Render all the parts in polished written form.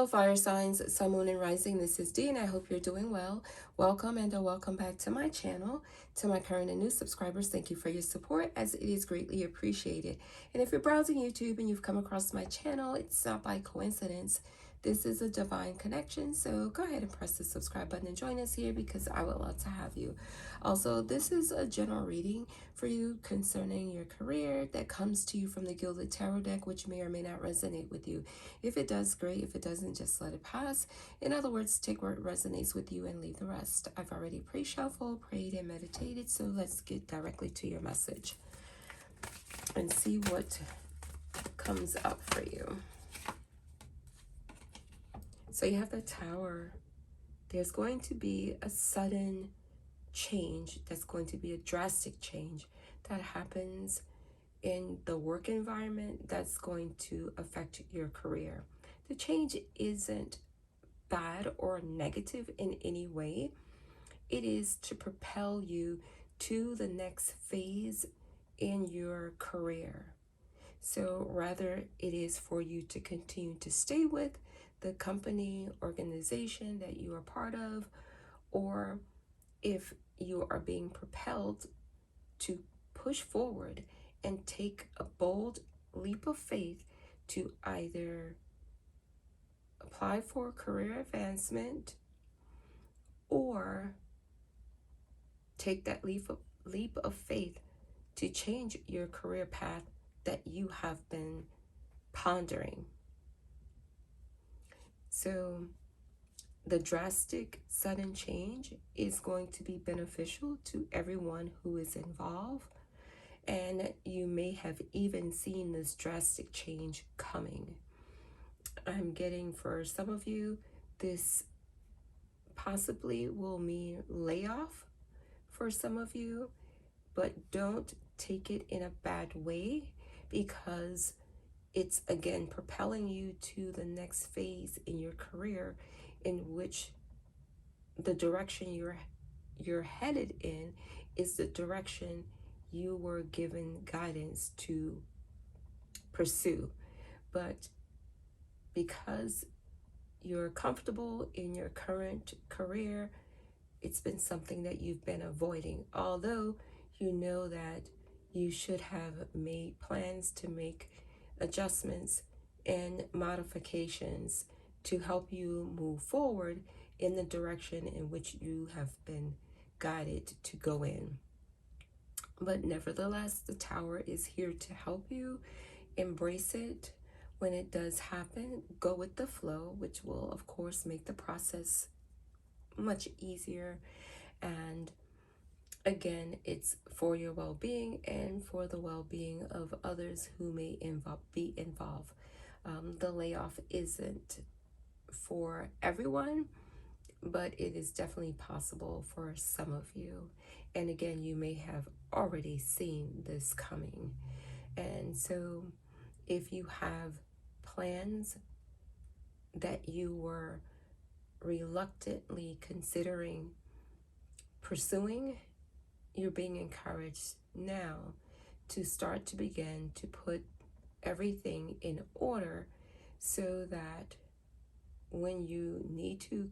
Hello, fire signs, sun, moon, and rising. This is Dee, and I hope you're doing well. Welcome and welcome back to my channel. To my current and new subscribers, thank you for your support, as it is greatly appreciated. And if you're browsing YouTube and you've come across my channel, it's not by coincidence. This is a divine connection, so go ahead and press the subscribe button and join us here because I would love to have you. Also, this is a general reading for you concerning your career that comes to you from the Gilded Tarot deck, which may or may not resonate with you. If it does, great. If it doesn't, just let it pass. In other words, take what resonates with you and leave the rest. I've already pre-shuffled, prayed, and meditated, so let's get directly to your message and see what comes up for you. So you have the Tower. There's going to be a sudden change that's going to be a drastic change that happens in the work environment that's going to affect your career. The change isn't bad or negative in any way. It is to propel you to the next phase in your career. So rather it is for you to continue to stay with the company, organization that you are part of, or if you are being propelled to push forward and take a bold leap of faith to either apply for career advancement or take that leap of faith to change your career path that you have been pondering. So the drastic sudden change is going to be beneficial to everyone who is involved, and you may have even seen this drastic change coming. I'm getting, for some of you, this possibly will mean layoff for some of you, but don't take it in a bad way, because it's again propelling you to the next phase in your career, in which the direction you're headed in is the direction you were given guidance to pursue. But because you're comfortable in your current career, it's been something that you've been avoiding, although you know that you should have made plans to make adjustments and modifications to help you move forward in the direction in which you have been guided to go in. But nevertheless, the Tower is here to help you. Embrace it when it does happen. Go with the flow, which will, of course, make the process much easier. And again, it's for your well-being and for the well-being of others who may be involved. The layoff isn't for everyone, but it is definitely possible for some of you. And again, you may have already seen this coming. And so if you have plans that you were reluctantly considering pursuing, you're being encouraged now to start to begin to put everything in order, so that when you need to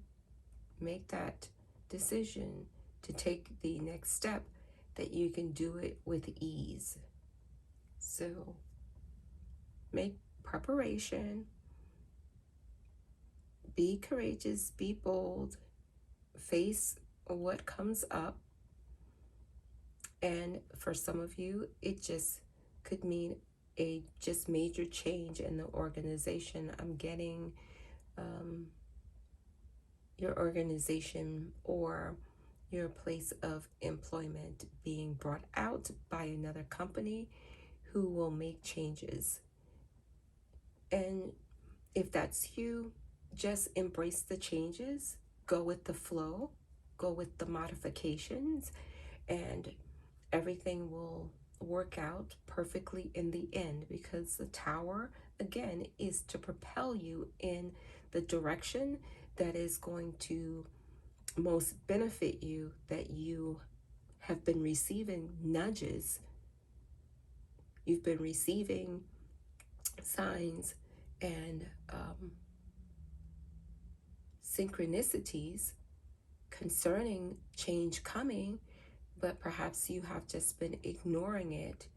make that decision to take the next step, that you can do it with ease. So make preparation, be courageous, be bold, face what comes up. And for some of you, it just could mean a just major change in the organization. I'm getting your organization or your place of employment being brought out by another company who will make changes. And if that's you, just embrace the changes, go with the flow, go with the modifications, and everything will work out perfectly in the end, because the Tower, again, is to propel you in the direction that is going to most benefit you, that you have been receiving nudges, you've been receiving signs and synchronicities concerning change coming, but perhaps you have just been ignoring it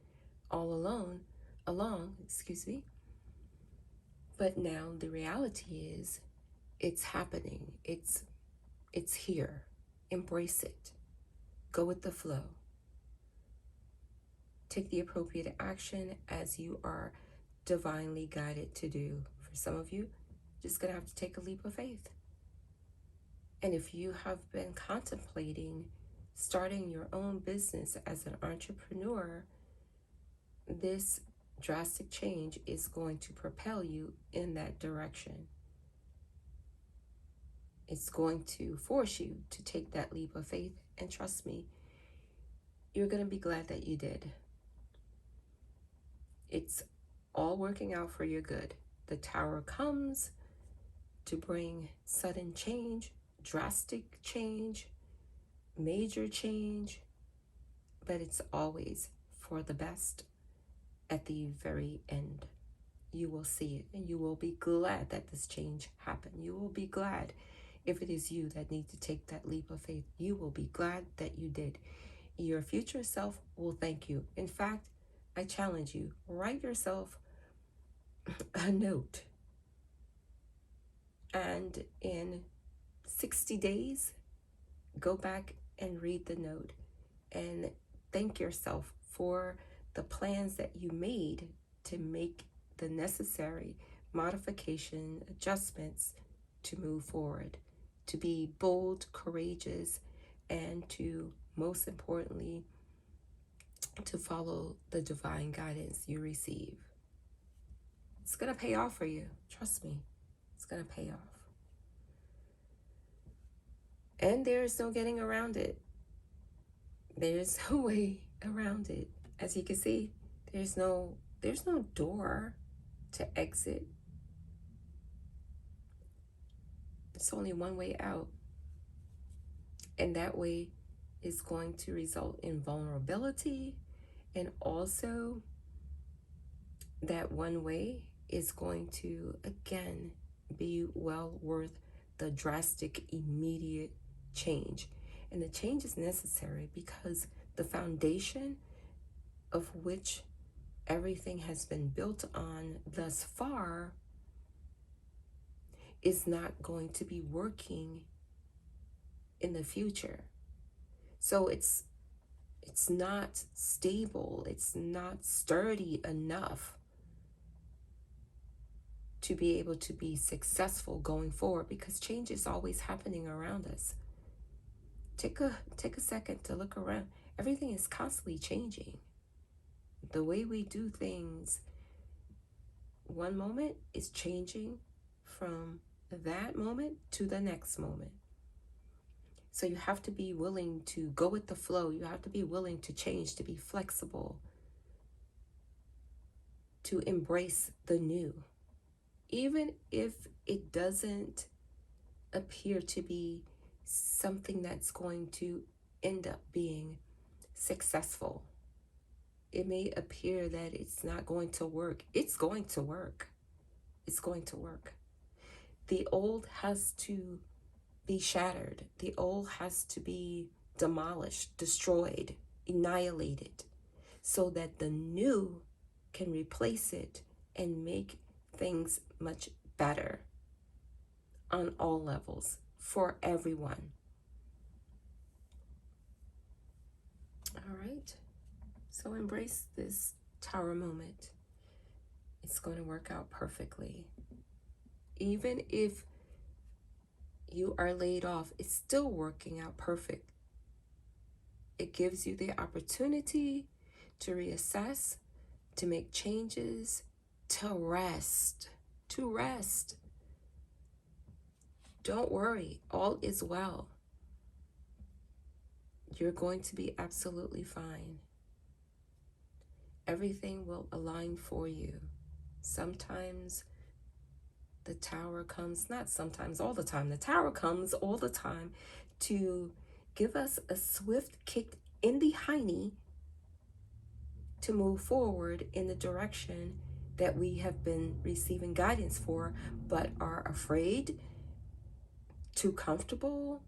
all along, excuse me. But now the reality is it's happening. It's here. Embrace it. Go with the flow. Take the appropriate action as you are divinely guided to do. For some of you, just going to have to take a leap of faith. And if you have been contemplating starting your own business as an entrepreneur, this drastic change is going to propel you in that direction. It's going to force you to take that leap of faith. And trust me, you're going to be glad that you did. It's all working out for your good. The Tower comes to bring sudden change, drastic change, major change, but it's always for the best at the very end. You will see it and you will be glad that this change happened. You will be glad if it is you that need to take that leap of faith. You will be glad that you did. Your future self will thank you. In fact, I challenge you, write yourself a note. And in 60 days, go back and read the note and thank yourself for the plans that you made to make the necessary modification, adjustments to move forward, to be bold, courageous, and to, most importantly, to follow the divine guidance you receive. It's going to pay off for you. Trust me, it's going to pay off. And there's no getting around it. There's no way around it. As you can see, there's no door to exit. It's only one way out. And that way is going to result in vulnerability, and also that one way is going to, again, be well worth the drastic, immediate change. And the change is necessary because the foundation of which everything has been built on thus far is not going to be working in the future. So it's not stable, it's not sturdy enough to be able to be successful going forward, because change is always happening around us. Take a second to look around. Everything is constantly changing. The way we do things one moment is changing from that moment to the next moment. So you have to be willing to go with the flow. You have to be willing to change, to be flexible, to embrace the new. Even if it doesn't appear to be something that's going to end up being successful. It may appear that it's not going to work. It's going to work. It's going to work. The old has to be shattered. The old has to be demolished, destroyed, annihilated, so that the new can replace it and make things much better on all levels for everyone. All right. So embrace this Tower moment. It's going to work out perfectly. Even if you are laid off, it's still working out perfect. It gives you the opportunity to reassess, to make changes, to rest. Don't worry, all is well. You're going to be absolutely fine. Everything will align for you. Sometimes the Tower comes, not sometimes, all the time. The Tower comes all the time to give us a swift kick in the hiney to move forward in the direction that we have been receiving guidance for, but are afraid too comfortable,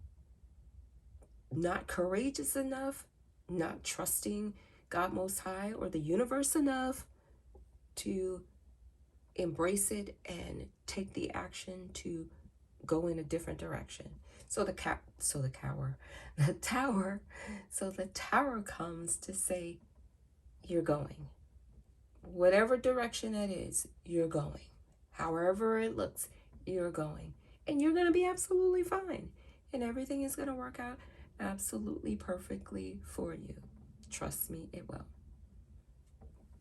not courageous enough, not trusting God Most High or the universe enough to embrace it and take the action to go in a different direction. So the tower comes to say, you're going. Whatever direction that is, you're going. However it looks, you're going. And you're going to be absolutely fine. And everything is going to work out absolutely perfectly for you. Trust me, it will.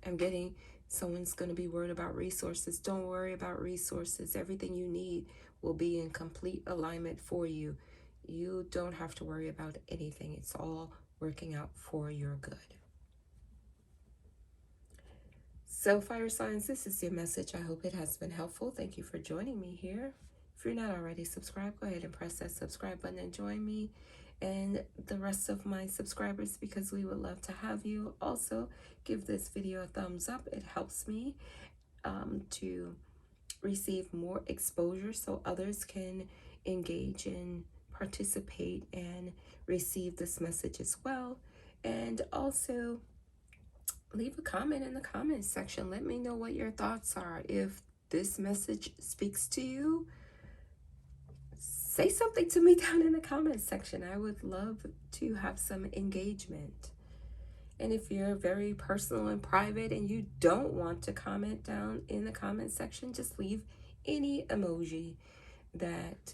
I'm getting someone's going to be worried about resources. Don't worry about resources. Everything you need will be in complete alignment for you. You don't have to worry about anything. It's all working out for your good. So, fire signs, this is your message. I hope it has been helpful. Thank you for joining me here. If you're not already subscribed, go ahead and press that subscribe button and join me and the rest of my subscribers, because we would love to have you. Also, give this video a thumbs up. It helps me to receive more exposure so others can engage and participate and receive this message as well. And also, leave a comment in the comments section. Let me know what your thoughts are. If this message speaks to you, say something to me down in the comments section. I would love to have some engagement. And if you're very personal and private and you don't want to comment down in the comment section, just leave any emoji that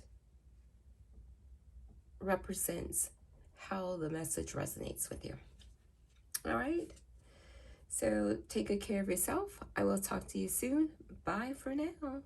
represents how the message resonates with you. All right? So take good care of yourself. I will talk to you soon. Bye for now.